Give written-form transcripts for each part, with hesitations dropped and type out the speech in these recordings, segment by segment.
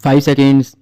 5 seconds.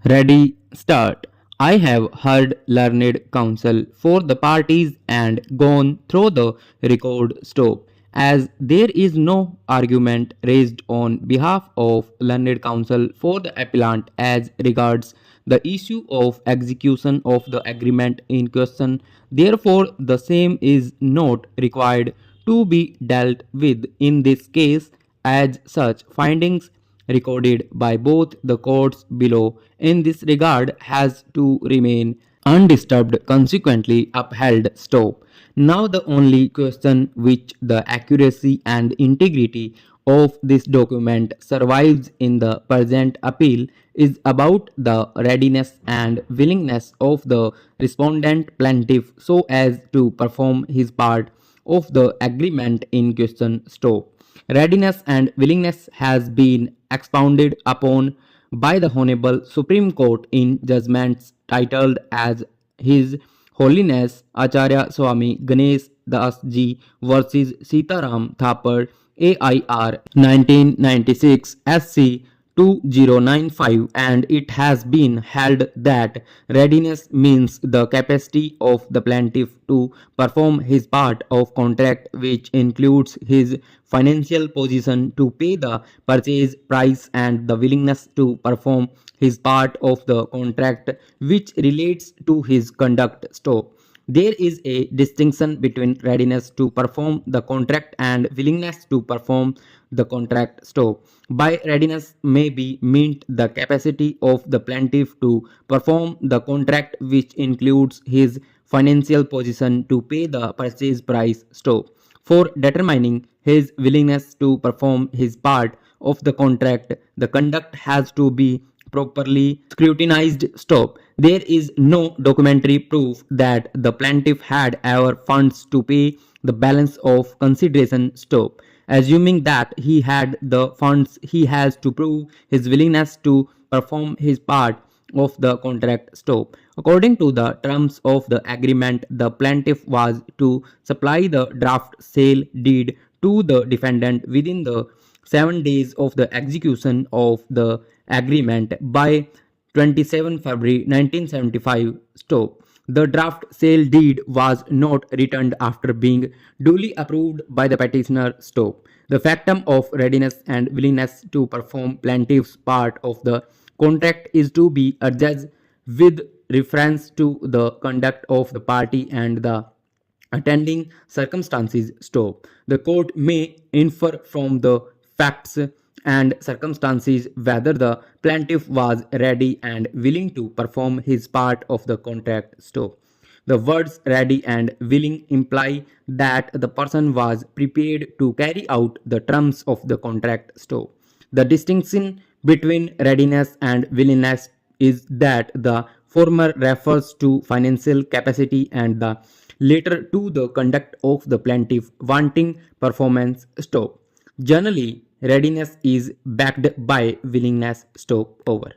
Ready, start. I have heard learned counsel for the parties and gone through the record stop. As there is no argument raised on behalf of learned counsel for the appellant as regards the issue of execution of the agreement in question, therefore the same is not required to be dealt with in this case. As such, findings recorded by both the courts below in this regard has to remain undisturbed, consequently upheld. Stop. Now the only question which the accuracy and integrity of this document survives in the present appeal is about the readiness and willingness of the respondent plaintiff so as to perform his part of the agreement in question. Stop. Readiness and willingness has been expounded upon by the Honorable Supreme Court in judgments titled as His Holiness Acharya Swami Ganesh Das Ji versus Sitaram Thapar AIR 1996 SC 2095, and it has been held that readiness means the capacity of the plaintiff to perform his part of contract, which includes his financial position to pay the purchase price, and the willingness to perform his part of the contract which relates to his conduct. Stop. There is a distinction between readiness to perform the contract and willingness to perform the contract. Stop. By readiness may be meant the capacity of the plaintiff to perform the contract, which includes his financial position to pay the purchase price. Stop. For determining his willingness to perform his part of the contract, the conduct has to be properly scrutinized. Stop. There is no documentary proof that the plaintiff had ever funds to pay the balance of consideration. Stop. Assuming that he had the funds, he has to prove his willingness to perform his part of the contract. Stop. According to the terms of the agreement, the plaintiff was to supply the draft sale deed to the defendant within the 7 days of the execution of the agreement by 27 February 1975. Stop. The draft sale deed was not returned after being duly approved by the petitioner. Stop. The factum of readiness and willingness to perform plaintiff's part of the contract is to be adjudged with reference to the conduct of the party and the attending circumstances. Stop. The court may infer from the facts and circumstances whether the plaintiff was ready and willing to perform his part of the contract. Stop. The words ready and willing imply that the person was prepared to carry out the terms of the contract. Stop. The distinction between readiness and willingness is that the former refers to financial capacity and the later to the conduct of the plaintiff wanting performance. Stop. Generally, readiness is backed by willingness. Stop. Over.